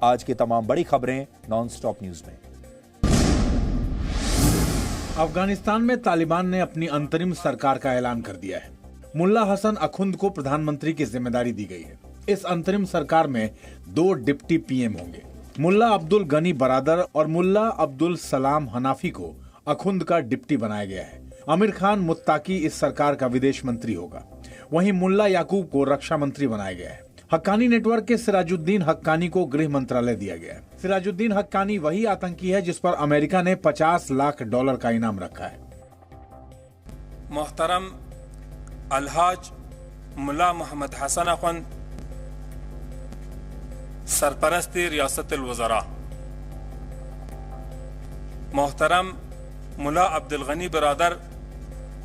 आज की तमाम बड़ी खबरें नॉन-स्टॉप न्यूज में। अफगानिस्तान में तालिबान ने अपनी अंतरिम सरकार का ऐलान कर दिया है। मुल्ला हसन अखुंद को प्रधानमंत्री की जिम्मेदारी दी गई है। इस अंतरिम सरकार में 2 डिप्टी पीएम होंगे। मुल्ला अब्दुल गनी बरादर और मुल्ला अब्दुल सलाम हनाफी को अखुंद का डिप्टी बनाया गया है। आमिर खान मुत्ताकी इस सरकार का विदेश मंत्री होगा। वहीं मुल्ला याकूब को रक्षा मंत्री बनाया गया है। हक्कानी नेटवर्क के सिराजुद्दीन हक्कानी को गृह मंत्रालय दिया गया है। सिराजुद्दीन हक्कानी वही आतंकी है जिस पर अमेरिका ने $50 लाख का इनाम रखा है। मोहतरम अलहाज मुल्ला मोहम्मद हसन अखुंद सरपरस्ती रियासत वज़रा, मोहतरम मुल्ला अब्दुल गनी बरादर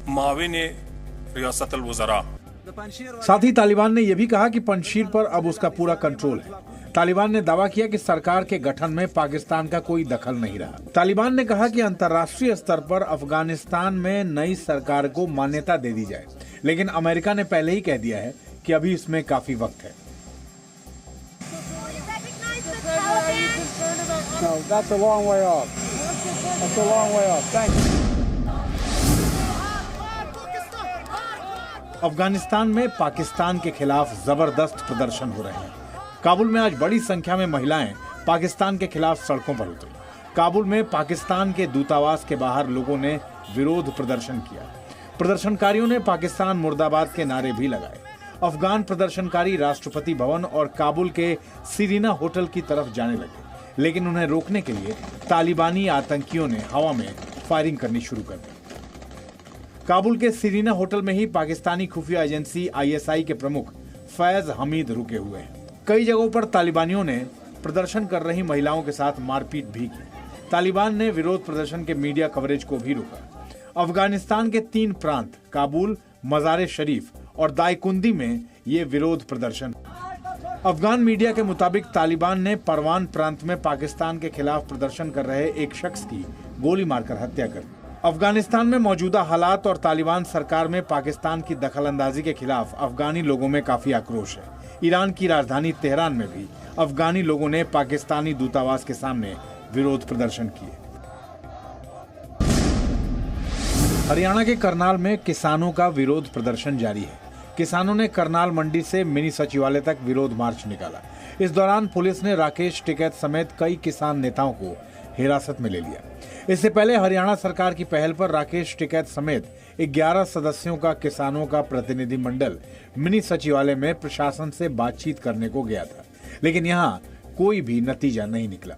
माविन रियासत वज़रा। साथ ही तालिबान ने यह भी कहा कि पंजशीर पर अब उसका पूरा कंट्रोल है। तालिबान ने दावा किया कि सरकार के गठन में पाकिस्तान का कोई दखल नहीं रहा। तालिबान ने कहा कि अंतर्राष्ट्रीय स्तर पर अफगानिस्तान में नई सरकार को मान्यता दे दी जाए, लेकिन अमेरिका ने पहले ही कह दिया है कि अभी इसमें काफी वक्त है। अफगानिस्तान में पाकिस्तान के खिलाफ जबरदस्त प्रदर्शन हो रहे हैं। काबुल में आज बड़ी संख्या में महिलाएं पाकिस्तान के खिलाफ सड़कों पर उतरी। काबुल में पाकिस्तान के दूतावास के बाहर लोगों ने विरोध प्रदर्शन किया। प्रदर्शनकारियों ने पाकिस्तान मुर्दाबाद के नारे भी लगाए। अफगान प्रदर्शनकारी राष्ट्रपति भवन और काबुल के सीरीना होटल की तरफ जाने लगे, लेकिन उन्हें रोकने के लिए तालिबानी आतंकियों ने हवा में फायरिंग करनी शुरू कर दी। काबुल के सीरीना होटल में ही पाकिस्तानी खुफिया एजेंसी ISI के प्रमुख फैज हमीद रुके हुए हैं। कई जगहों पर तालिबानियों ने प्रदर्शन कर रही महिलाओं के साथ मारपीट भी की। तालिबान ने विरोध प्रदर्शन के मीडिया कवरेज को भी रोका। अफगानिस्तान के 3 प्रांत काबुल, मज़ार शरीफ और दायकुंदी में ये विरोध प्रदर्शन। अफगान मीडिया के मुताबिक तालिबान ने परवान प्रांत में पाकिस्तान के खिलाफ प्रदर्शन कर रहे एक शख्स की गोली मारकर हत्या कर दी। अफगानिस्तान में मौजूदा हालात और तालिबान सरकार में पाकिस्तान की दखलंदाजी के खिलाफ अफगानी लोगों में काफी आक्रोश है। ईरान की राजधानी तेहरान में भी अफगानी लोगों ने पाकिस्तानी दूतावास के सामने विरोध प्रदर्शन किए। हरियाणा के करनाल में किसानों का विरोध प्रदर्शन जारी है। किसानों ने करनाल मंडी से मिनी सचिवालय तक विरोध मार्च निकाला। इस दौरान पुलिस ने राकेश टिकैत समेत कई किसान नेताओं को हिरासत में ले लिया। इससे पहले हरियाणा सरकार की पहल पर राकेश टिकैत समेत 11 सदस्यों का किसानों का प्रतिनिधि मंडल मिनी सचिवालय में प्रशासन से बातचीत करने को गया था, लेकिन यहाँ कोई भी नतीजा नहीं निकला।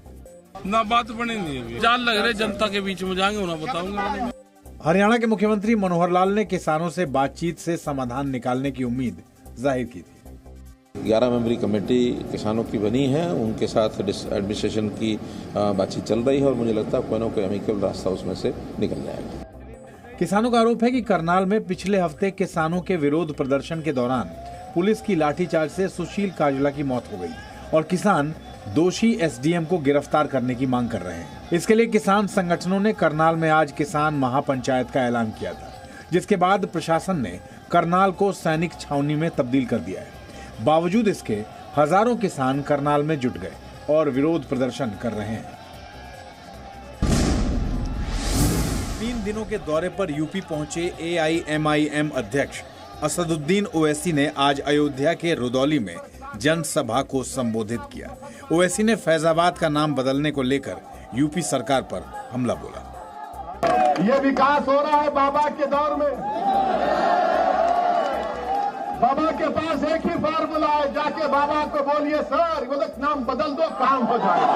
ना बात बनी नहीं, जाल लग रहे जनता के बीच में जाएंगे उन्हें बताऊंगा। हरियाणा के मुख्यमंत्री मनोहर लाल ने किसानों से बातचीत से समाधान निकालने की उम्मीद जाहिर की थी। 11 मेंबरी कमेटी किसानों की बनी है, उनके साथ एडमिनिस्ट्रेशन की बातचीत चल रही है और मुझे लगता है कोई अमिकल रास्ता उसमें से निकल जाएगा। किसानों का आरोप है कि करनाल में पिछले हफ्ते किसानों के विरोध प्रदर्शन के दौरान पुलिस की लाठीचार्ज से सुशील काजला की मौत हो गई और किसान दोषी SDM को गिरफ्तार करने की मांग कर रहे हैं। इसके लिए किसान संगठनों ने करनाल में आज किसान महापंचायत का ऐलान किया था, जिसके बाद प्रशासन ने करनाल को सैनिक छावनी में तब्दील कर दिया है। बावजूद इसके हजारों किसान करनाल में जुट गए और विरोध प्रदर्शन कर रहे हैं। 3 दिनों के दौरे पर यूपी पहुंचे AIMIM अध्यक्ष असदुद्दीन ओवैसी ने आज अयोध्या के रुदौली में जनसभा को संबोधित किया। ओवैसी ने फैजाबाद का नाम बदलने को लेकर यूपी सरकार पर हमला बोला। ये विकास हो रहा है बाबा के दौर में। बाबा के पास एक ही फार्मूला है, जाके बाबा को बोलिए सर वो नाम बदल दो, काम हो जाएगा।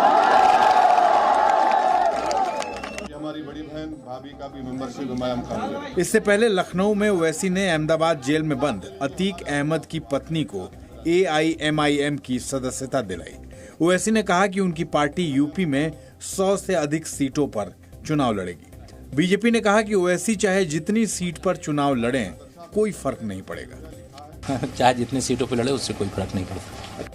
हमारी बड़ी बहन भाभी का भी मेंबरशिप हम। इससे पहले लखनऊ में ओवैसी ने अहमदाबाद जेल में बंद अतीक अहमद की पत्नी को AIMIM की सदस्यता दिलाई। ओवैसी ने कहा कि उनकी पार्टी यूपी में 100 से अधिक सीटों पर चुनाव लड़ेगी। बीजेपी ने कहा कि ओवैसी चाहे जितनी सीट पर चुनाव लड़ें, कोई फर्क नहीं पड़ेगा। चाहे जितनी सीटों पर लड़े उससे कोई फर्क नहीं पड़ता।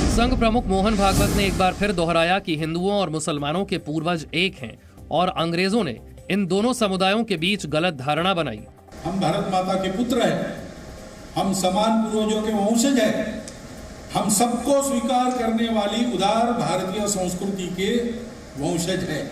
संघ प्रमुख मोहन भागवत ने एक बार फिर दोहराया कि हिंदुओं और मुसलमानों के पूर्वज एक हैं और अंग्रेजों ने इन दोनों समुदायों के बीच गलत धारणा बनाई। हम भारत माता के पुत्र हैं, हम समान पूर्वजों के वंशज हैं, हम सबको स्वीकार करने वाली उदार भारतीय संस्कृति के वंशज हैं,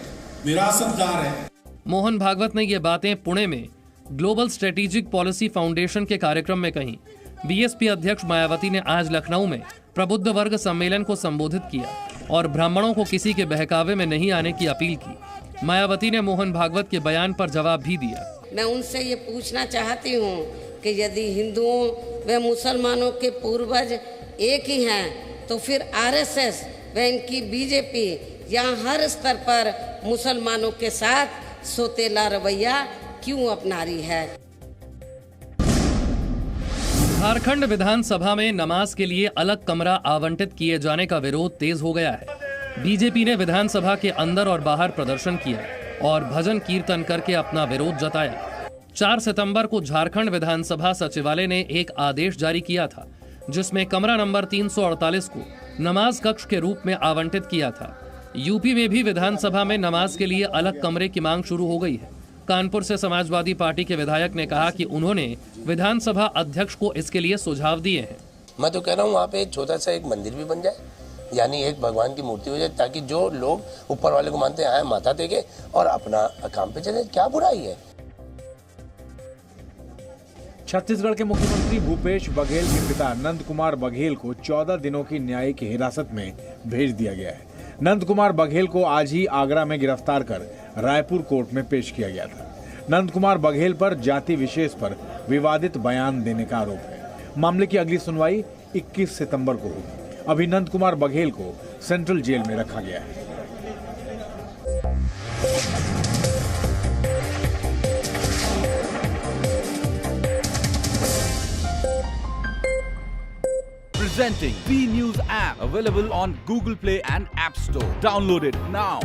विरासतदार हैं। मोहन भागवत ने ये बातें पुणे में ग्लोबल स्ट्रेटेजिक पॉलिसी फाउंडेशन के कार्यक्रम में कही। बीएसपी अध्यक्ष मायावती ने आज लखनऊ में प्रबुद्ध वर्ग सम्मेलन को संबोधित किया और ब्राह्मणों को किसी के बहकावे में नहीं आने की अपील की। मायावती ने मोहन भागवत के बयान पर जवाब भी दिया। मैं उनसे ये पूछना चाहती हूँ कि यदि हिंदुओं व मुसलमानों के पूर्वज एक ही हैं, तो फिर आरएसएस व इनकी बीजेपी यहाँ हर स्तर पर मुसलमानों के साथ सोतेला रवैया क्यों अपना रही है? झारखंड विधानसभा में नमाज के लिए अलग कमरा आवंटित किए जाने का विरोध तेज हो गया है। बीजेपी ने विधानसभा के अंदर और बाहर प्रदर्शन किया और भजन कीर्तन करके अपना विरोध जताया। 4 सितंबर को झारखंड विधानसभा सचिवालय ने एक आदेश जारी किया था, जिसमें कमरा नंबर 348 को नमाज कक्ष के रूप में आवंटित किया था। यूपी में भी विधानसभा में नमाज के लिए अलग कमरे की मांग शुरू हो गई है। कानपुर से समाजवादी पार्टी के विधायक ने कहा कि उन्होंने विधानसभा अध्यक्ष को इसके लिए सुझाव दिए हैं। मैं तो कह रहा हूँ वहाँ पे एक छोटा सा एक मंदिर भी बन जाए, यानी एक भगवान की मूर्ति हो जाए, ताकि जो लोग ऊपर वाले को मानते हैं आए माथा टेके और अपना काम पे चले। क्या बुराई है? छत्तीसगढ़ के मुख्यमंत्री भूपेश बघेल के पिता नंद कुमार बघेल को 14 दिनों की न्यायिक हिरासत में भेज दिया गया है। नंद कुमार बघेल को आज ही आगरा में गिरफ्तार कर रायपुर कोर्ट में पेश किया गया था। नंद कुमार बघेल पर जाति विशेष पर विवादित बयान देने का आरोप है। मामले की अगली सुनवाई 21 सितंबर को होगी। अभी नंद कुमार बघेल को सेंट्रल जेल में रखा गया है। Presenting B News app, available on Google Play and App Store. Download it now.